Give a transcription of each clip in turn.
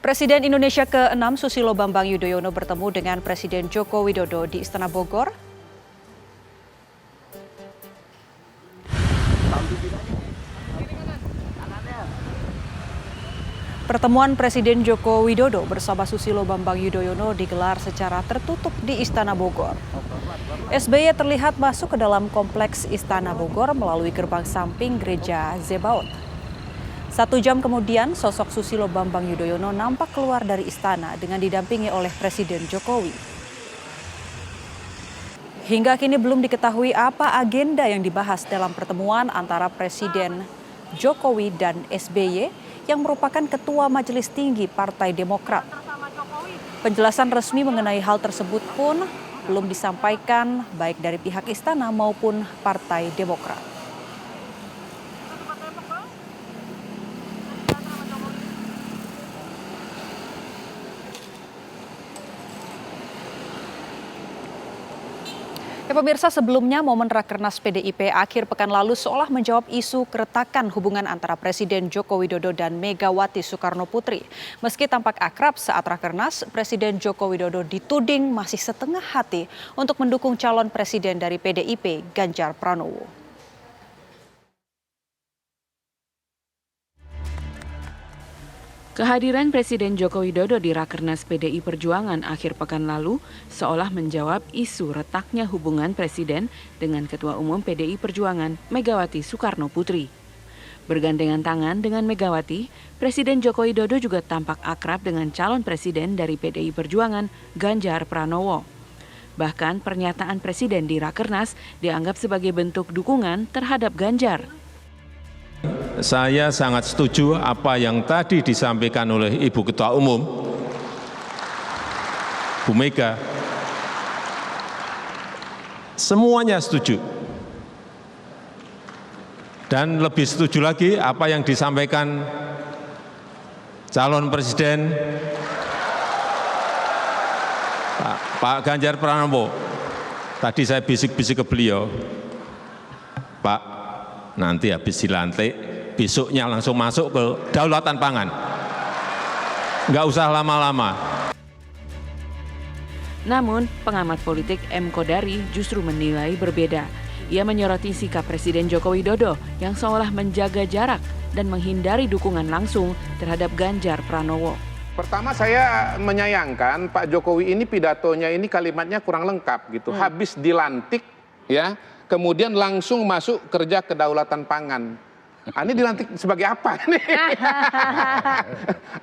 Presiden Indonesia ke-6 Susilo Bambang Yudhoyono bertemu dengan Presiden Joko Widodo di Istana Bogor. Pertemuan Presiden Joko Widodo bersama Susilo Bambang Yudhoyono digelar secara tertutup di Istana Bogor. SBY terlihat masuk ke dalam kompleks Istana Bogor melalui gerbang samping Gereja Zebaot. 1 jam kemudian, sosok Susilo Bambang Yudhoyono nampak keluar dari istana dengan didampingi oleh Presiden Jokowi. Hingga kini belum diketahui apa agenda yang dibahas dalam pertemuan antara Presiden Jokowi dan SBY yang merupakan Ketua Majelis Tinggi Partai Demokrat. Penjelasan resmi mengenai hal tersebut pun belum disampaikan baik dari pihak istana maupun Partai Demokrat. Ya, pemirsa, sebelumnya momen Rakernas PDIP akhir pekan lalu seolah menjawab isu keretakan hubungan antara Presiden Joko Widodo dan Megawati Soekarno Putri. Meski tampak akrab saat Rakernas, Presiden Joko Widodo dituding masih setengah hati untuk mendukung calon presiden dari PDIP, Ganjar Pranowo. Kehadiran Presiden Joko Widodo di Rakernas PDI Perjuangan akhir pekan lalu seolah menjawab isu retaknya hubungan Presiden dengan Ketua Umum PDI Perjuangan Megawati Soekarno Putri. Bergandengan tangan dengan Megawati, Presiden Joko Widodo juga tampak akrab dengan calon presiden dari PDI Perjuangan, Ganjar Pranowo. Bahkan pernyataan Presiden di Rakernas dianggap sebagai bentuk dukungan terhadap Ganjar. Saya sangat setuju apa yang tadi disampaikan oleh Ibu Ketua Umum, Bu Mega. Semuanya setuju. Dan lebih setuju lagi apa yang disampaikan calon presiden Pak Ganjar Pranowo. Tadi saya bisik-bisik ke beliau, Pak, nanti habis dilantik, besoknya langsung masuk ke daulatan pangan. Nggak usah lama-lama. Namun, pengamat politik M. Kodari justru menilai berbeda. Ia menyoroti sikap Presiden Joko Widodo yang seolah menjaga jarak dan menghindari dukungan langsung terhadap Ganjar Pranowo. Pertama, saya menyayangkan Pak Jokowi ini pidatonya ini kalimatnya kurang lengkap gitu. Habis dilantik ya, kemudian langsung masuk kerja kedaulatan pangan. Ini dilantik sebagai apa ini?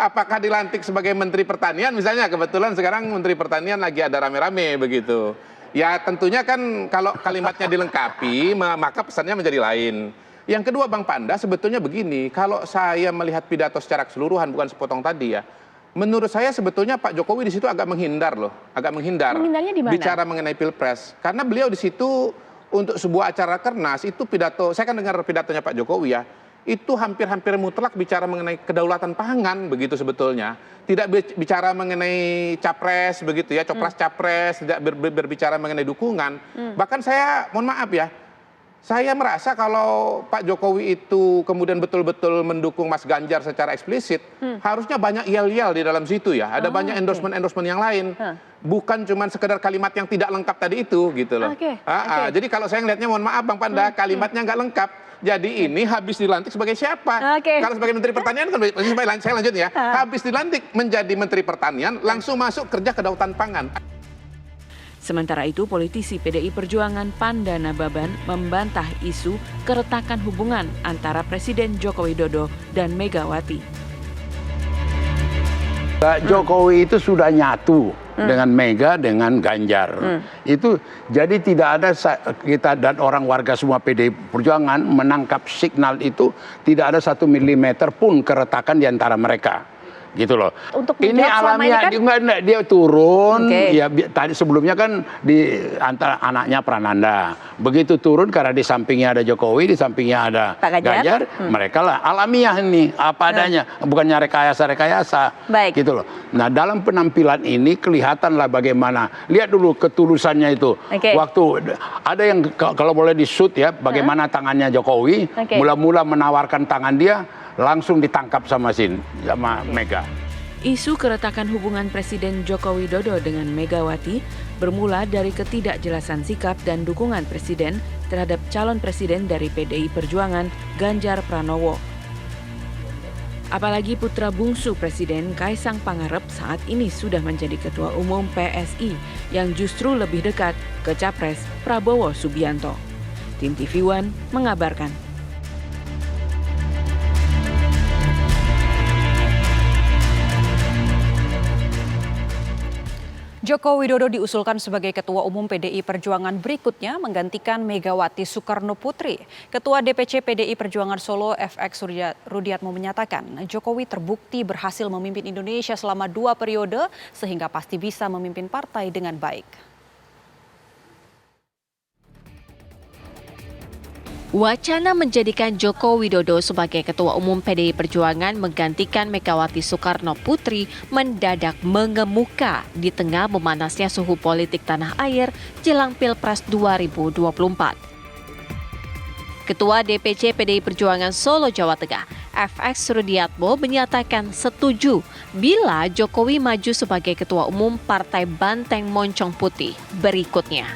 Apakah dilantik sebagai Menteri Pertanian misalnya? Kebetulan sekarang Menteri Pertanian lagi ada rame-rame begitu. Ya tentunya kan kalau kalimatnya dilengkapi maka pesannya menjadi lain. Yang kedua Bang Panda, sebetulnya begini, kalau saya melihat pidato secara keseluruhan bukan sepotong tadi ya. Menurut saya sebetulnya Pak Jokowi di situ agak menghindar loh, agak menghindar. Menghindarnya di mana? Bicara mengenai Pilpres. Karena beliau di situ untuk sebuah acara Rakernas itu pidato, saya kan dengar pidatonya Pak Jokowi ya, itu hampir-hampir mutlak bicara mengenai kedaulatan pangan begitu sebetulnya. Tidak bicara mengenai capres begitu ya, copras-capres, tidak berbicara mengenai dukungan. Bahkan saya, mohon maaf ya, saya merasa kalau Pak Jokowi itu kemudian betul-betul mendukung Mas Ganjar secara eksplisit, harusnya banyak yel-yel di dalam situ ya. Ada banyak endorsement-endorsement yang lain. Bukan cuma sekedar kalimat yang tidak lengkap tadi itu gitu loh. Jadi kalau saya ngelihatnya, mohon maaf Bang Panda, kalimatnya nggak lengkap. Jadi ini habis dilantik sebagai siapa? Kalau sebagai Menteri Pertanian kan, saya lanjut ya. Habis dilantik menjadi Menteri Pertanian, langsung masuk kerja kedaulatan pangan. Sementara itu, politisi PDI Perjuangan Pandana Baban membantah isu keretakan hubungan antara Presiden Joko Widodo dan Megawati. Pak Jokowi itu sudah nyatu dengan Mega, dengan Ganjar. Itu jadi tidak ada kita dan orang warga semua PDI Perjuangan menangkap signal itu, tidak ada 1 milimeter pun keretakan di antara mereka. Gitu loh. Untuk ini alamiah kan? Dia turun ya tadi sebelumnya kan di antara anaknya Prananda. Begitu turun karena di sampingnya ada Jokowi, di sampingnya ada Ganjar, mereka lah alamiah ini apa adanya, bukannya rekayasa-rekayasa. Gitu loh. Nah, dalam penampilan ini kelihatanlah bagaimana. Lihat dulu ketulusannya itu. Waktu ada yang kalau boleh di-shoot ya, bagaimana tangannya Jokowi mula-mula menawarkan tangan dia, langsung ditangkap sama Mega. Isu keretakan hubungan Presiden Joko Widodo dengan Megawati bermula dari ketidakjelasan sikap dan dukungan Presiden terhadap calon Presiden dari PDI Perjuangan, Ganjar Pranowo. Apalagi putra bungsu Presiden Kaisang Pangarep saat ini sudah menjadi Ketua Umum PSI yang justru lebih dekat ke Capres Prabowo Subianto. Tim TV One mengabarkan. Joko Widodo diusulkan sebagai Ketua Umum PDI Perjuangan berikutnya menggantikan Megawati Soekarno Putri. Ketua DPC PDI Perjuangan Solo FX Rudiatmo menyatakan Jokowi terbukti berhasil memimpin Indonesia selama 2 periode sehingga pasti bisa memimpin partai dengan baik. Wacana menjadikan Joko Widodo sebagai Ketua Umum PDI Perjuangan menggantikan Megawati Soekarno Putri mendadak mengemuka di tengah memanasnya suhu politik tanah air jelang Pilpres 2024. Ketua DPC PDI Perjuangan Solo, Jawa Tengah, FX Rudiatmo menyatakan setuju bila Jokowi maju sebagai Ketua Umum Partai Banteng Moncong Putih berikutnya.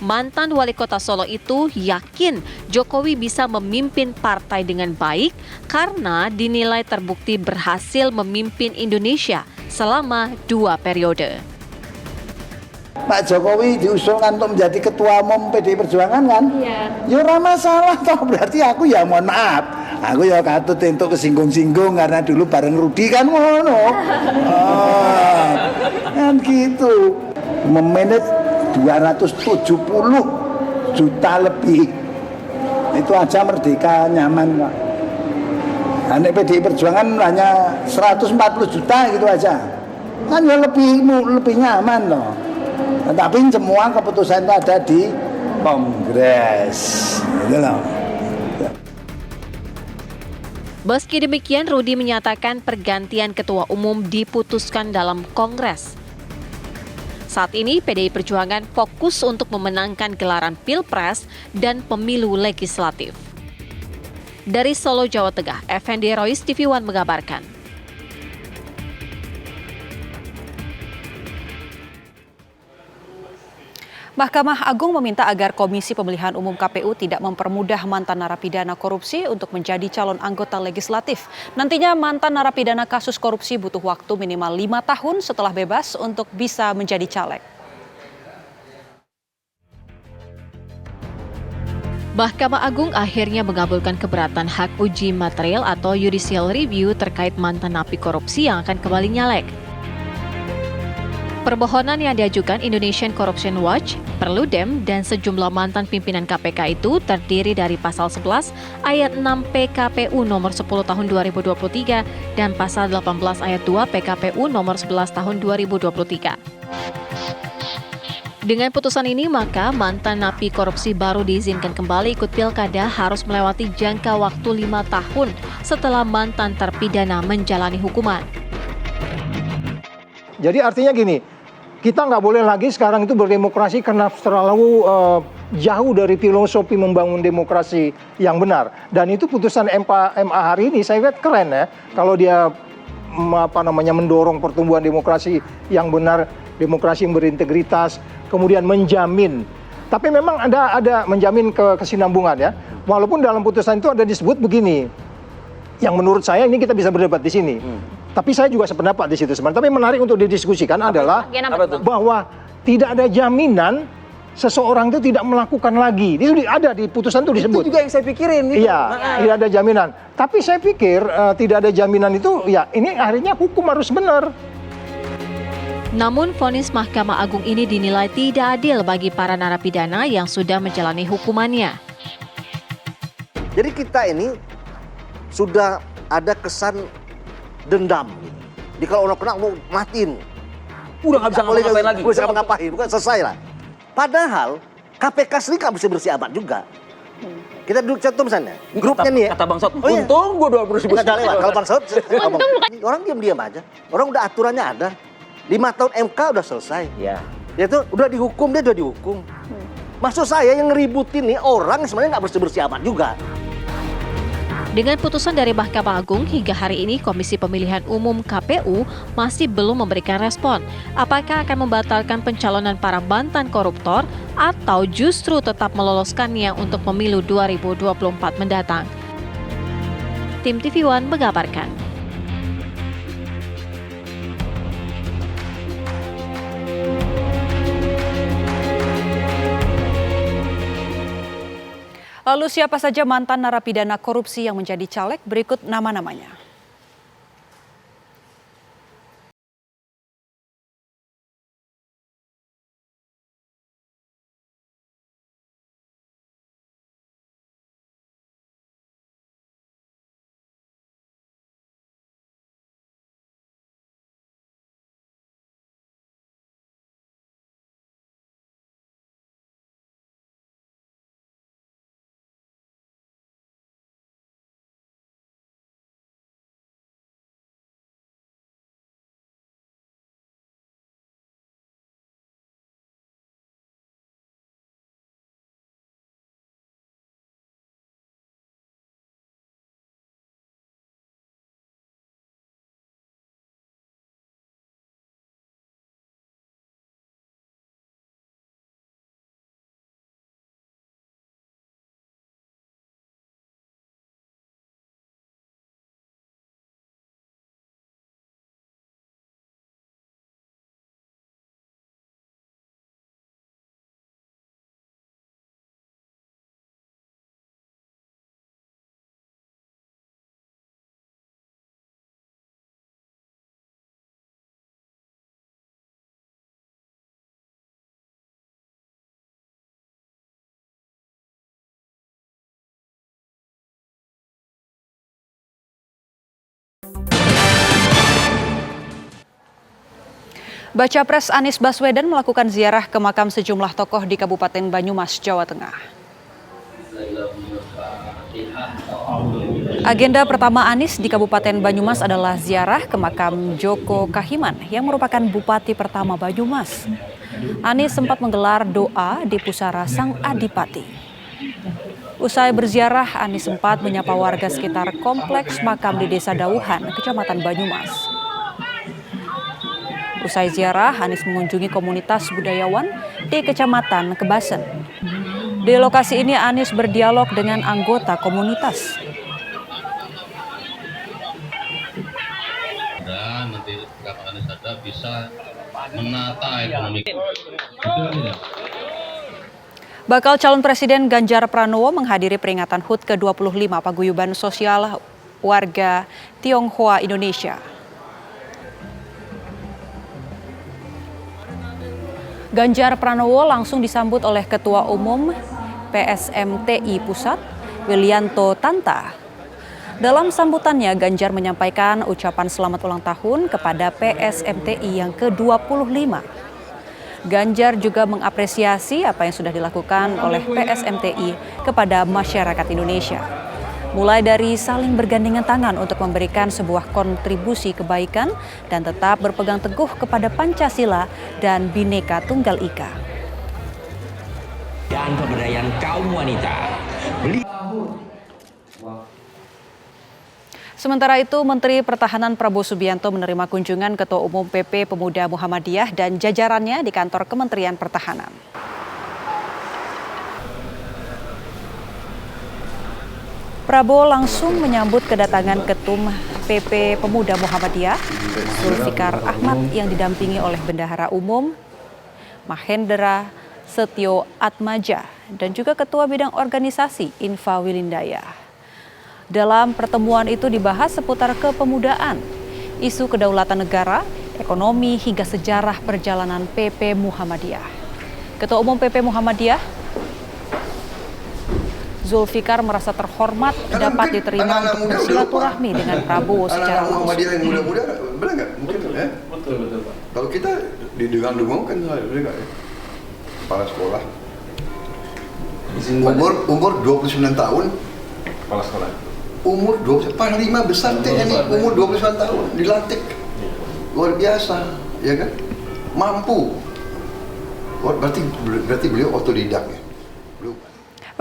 Mantan wali kota Solo itu yakin Jokowi bisa memimpin partai dengan baik karena dinilai terbukti berhasil memimpin Indonesia selama 2 periode. Pak Jokowi diusulkan untuk menjadi Ketua Umum PDI Perjuangan kan? Iya. Ya ora masalah toh, berarti aku ya mohon maaf. Aku ya katut untuk kesinggung-singgung karena dulu bareng Rudi kan ngono. Kan gitu. Memanage 270 juta lebih. Itu aja merdeka nyaman kok. Nah, PDI Perjuangan hanya 140 juta gitu aja. Kan ya lebih nyaman loh. Nah, tapi semua keputusan itu ada di Kongres. Gitu loh. Meski demikian, Rudi menyatakan pergantian ketua umum diputuskan dalam Kongres. Saat ini PDI Perjuangan fokus untuk memenangkan gelaran Pilpres dan pemilu legislatif. Dari Solo, Jawa Tengah, Effendi Rois, TV One mengabarkan. Mahkamah Agung meminta agar Komisi Pemilihan Umum KPU tidak mempermudah mantan narapidana korupsi untuk menjadi calon anggota legislatif. Nantinya mantan narapidana kasus korupsi butuh waktu minimal 5 tahun setelah bebas untuk bisa menjadi caleg. Mahkamah Agung akhirnya mengabulkan keberatan hak uji material atau judicial review terkait mantan napi korupsi yang akan kembali nyalek. Permohonan yang diajukan Indonesian Corruption Watch, Perludem, dan sejumlah mantan pimpinan KPK itu terdiri dari pasal 11 ayat 6 PKPU nomor 10 tahun 2023 dan pasal 18 ayat 2 PKPU nomor 11 tahun 2023. Dengan putusan ini, maka mantan napi korupsi baru diizinkan kembali ikut pilkada harus melewati jangka waktu 5 tahun setelah mantan terpidana menjalani hukuman. Jadi artinya gini, kita nggak boleh lagi sekarang itu berdemokrasi karena terlalu jauh dari filosofi membangun demokrasi yang benar. Dan itu putusan MA hari ini saya lihat keren ya, kalau dia mendorong pertumbuhan demokrasi yang benar, demokrasi yang berintegritas, kemudian menjamin. Tapi memang ada menjamin kesinambungan ya. Walaupun dalam putusan itu ada disebut begini, yang menurut saya ini kita bisa berdebat di sini. Tapi saya juga sependapat di situ sebenarnya. Tapi menarik untuk didiskusikan adalah bahwa tidak ada jaminan seseorang itu tidak melakukan lagi. Itu ada di putusan itu disebut. Itu juga yang saya pikirin. Gitu. Iya, tidak ada jaminan. Tapi saya pikir tidak ada jaminan itu, ya ini akhirnya hukum harus benar. Namun vonis Mahkamah Agung ini dinilai tidak adil bagi para narapidana yang sudah menjalani hukumannya. Jadi kita ini sudah ada kesan dendam. Jadi kalau orang kena mau matiin. Udah nggak bisa ngapain lagi. Bisa ngapain, bukan selesai lah. Padahal KPK sendiri nggak bisa bersih amat juga. Kita duduk contoh misalnya, grupnya nih ya. Kata Bang Saud, untung gue 20 ribu. Kalau Bang Saud, orang diam-diam aja. Orang udah aturannya ada. 5 tahun MK udah selesai. Iya. Ya itu udah dihukum, dia udah dihukum. Maksud saya yang ngeributin nih orang sebenarnya nggak bersih-bersih amat juga. Dengan putusan dari Mahkamah Agung, hingga hari ini Komisi Pemilihan Umum KPU masih belum memberikan respon. Apakah akan membatalkan pencalonan para mantan koruptor atau justru tetap meloloskannya untuk pemilu 2024 mendatang? Tim TV One mengabarkan. Lalu siapa saja mantan narapidana korupsi yang menjadi caleg? Berikut nama-namanya. Baca Pres Anies Baswedan melakukan ziarah ke makam sejumlah tokoh di Kabupaten Banyumas, Jawa Tengah. Agenda pertama Anies di Kabupaten Banyumas adalah ziarah ke makam Joko Kahiman yang merupakan Bupati pertama Banyumas. Anies sempat menggelar doa di pusara Sang Adipati. Usai berziarah, Anies sempat menyapa warga sekitar kompleks makam di Desa Dauhan, Kecamatan Banyumas. Usai ziarah, Anies mengunjungi komunitas budayawan di Kecamatan Kebasen. Di lokasi ini Anies berdialog dengan anggota komunitas. Dan nanti kata Anies ada bisa menata ekonomi. Bakal calon Presiden Ganjar Pranowo menghadiri peringatan HUT ke-25 Paguyuban Sosial Warga Tionghoa Indonesia. Ganjar Pranowo langsung disambut oleh Ketua Umum PSMTI Pusat, Willianto Tanta. Dalam sambutannya, Ganjar menyampaikan ucapan selamat ulang tahun kepada PSMTI yang ke-25. Ganjar juga mengapresiasi apa yang sudah dilakukan oleh PSMTI kepada masyarakat Indonesia. Mulai dari saling bergandengan tangan untuk memberikan sebuah kontribusi kebaikan dan tetap berpegang teguh kepada Pancasila dan Bhinneka Tunggal Ika. Dan pemberdayaan kaum wanita. Sementara itu, Menteri Pertahanan Prabowo Subianto menerima kunjungan Ketua Umum PP Pemuda Muhammadiyah dan jajarannya di kantor Kementerian Pertahanan. Prabowo langsung menyambut kedatangan Ketum PP Pemuda Muhammadiyah, Zulfikar Ahmad yang didampingi oleh Bendahara Umum Mahendra Setio Atmaja dan juga Ketua Bidang Organisasi Infa Wilindaya. Dalam pertemuan itu dibahas seputar kepemudaan, isu kedaulatan negara, ekonomi hingga sejarah perjalanan PP Muhammadiyah. Ketua Umum PP Muhammadiyah Zulfikar merasa terhormat dapat diterima untuk bersilaturahmi dengan Prabowo secara langsung. Muhammadiyah yang muda-muda, benar nggak? Mungkin ya? Betul. Kalau kita di dengung kan benar nggak ya? Kepala sekolah. Umur 29 tahun. Kepala sekolah. Umur 20, panglima besar TNI umur 29 tahun dilantik. Luar biasa, ya kan? Mampu. Berarti beliau otodidak ya.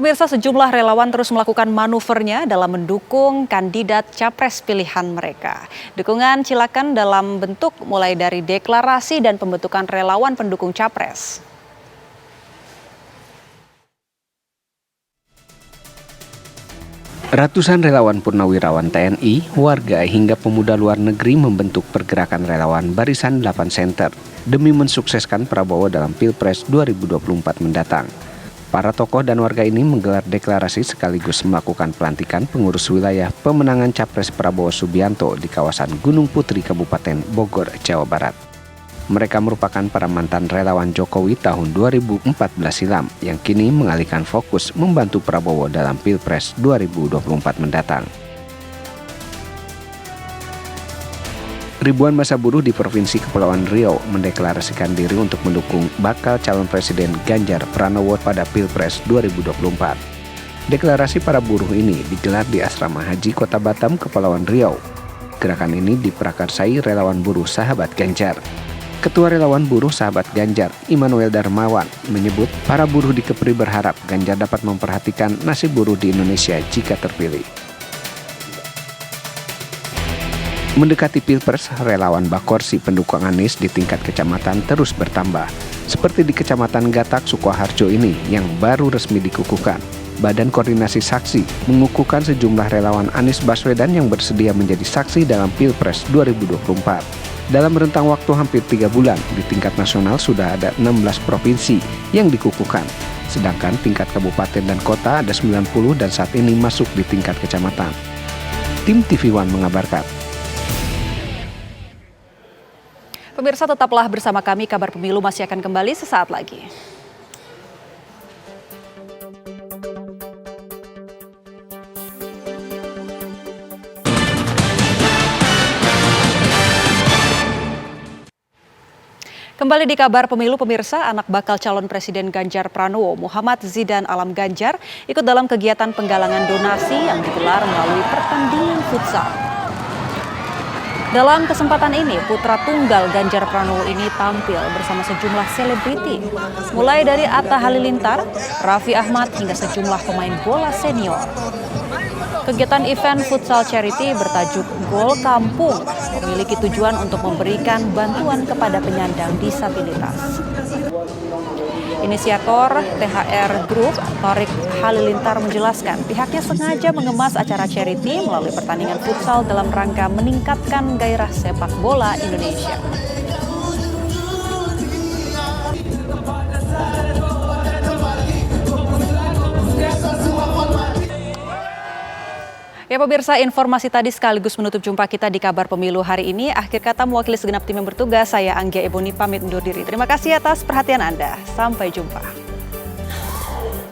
Pemirsa, sejumlah relawan terus melakukan manuvernya dalam mendukung kandidat capres pilihan mereka. Dukungan silakan dalam bentuk mulai dari deklarasi dan pembentukan relawan pendukung capres. Ratusan relawan purnawirawan TNI, warga hingga pemuda luar negeri membentuk pergerakan relawan Barisan 8 Center demi mensukseskan Prabowo dalam Pilpres 2024 mendatang. Para tokoh dan warga ini menggelar deklarasi sekaligus melakukan pelantikan pengurus wilayah pemenangan Capres Prabowo Subianto di kawasan Gunung Putri, Kabupaten Bogor, Jawa Barat. Mereka merupakan para mantan relawan Jokowi tahun 2014 silam yang kini mengalihkan fokus membantu Prabowo dalam Pilpres 2024 mendatang. Ribuan massa buruh di Provinsi Kepulauan Riau mendeklarasikan diri untuk mendukung bakal calon Presiden Ganjar Pranowo pada Pilpres 2024. Deklarasi para buruh ini digelar di Asrama Haji Kota Batam, Kepulauan Riau. Gerakan ini diprakarsai relawan buruh Sahabat Ganjar. Ketua Relawan Buruh Sahabat Ganjar, Immanuel Darmawan, menyebut para buruh di Kepri berharap Ganjar dapat memperhatikan nasib buruh di Indonesia jika terpilih. Mendekati Pilpres, relawan Bakorsi pendukung Anies di tingkat kecamatan terus bertambah. Seperti di Kecamatan Gatak, Sukoharjo ini yang baru resmi dikukuhkan. Badan Koordinasi Saksi mengukuhkan sejumlah relawan Anies Baswedan yang bersedia menjadi saksi dalam Pilpres 2024. Dalam rentang waktu hampir 3 bulan, di tingkat nasional sudah ada 16 provinsi yang dikukuhkan. Sedangkan tingkat kabupaten dan kota ada 90 dan saat ini masuk di tingkat kecamatan. Tim TV One mengabarkan. Pemirsa, tetaplah bersama kami, Kabar Pemilu masih akan kembali sesaat lagi. Kembali di Kabar Pemilu, pemirsa, anak bakal calon Presiden Ganjar Pranowo, Muhammad Zidan Alam Ganjar, ikut dalam kegiatan penggalangan donasi yang digelar melalui pertandingan futsal. Dalam kesempatan ini, putra tunggal Ganjar Pranowo ini tampil bersama sejumlah selebriti, mulai dari Atta Halilintar, Raffi Ahmad, hingga sejumlah pemain bola senior. Kegiatan event futsal charity bertajuk Gol Kampung memiliki tujuan untuk memberikan bantuan kepada penyandang disabilitas. Inisiator THR Group, Tariq Halilintar, menjelaskan pihaknya sengaja mengemas acara charity melalui pertandingan futsal dalam rangka meningkatkan gairah sepak bola Indonesia. Ya pemirsa, informasi tadi sekaligus menutup jumpa kita di Kabar Pemilu hari ini. Akhir kata mewakili segenap tim yang bertugas, saya Anggia Eboni pamit undur diri. Terima kasih atas perhatian Anda. Sampai jumpa.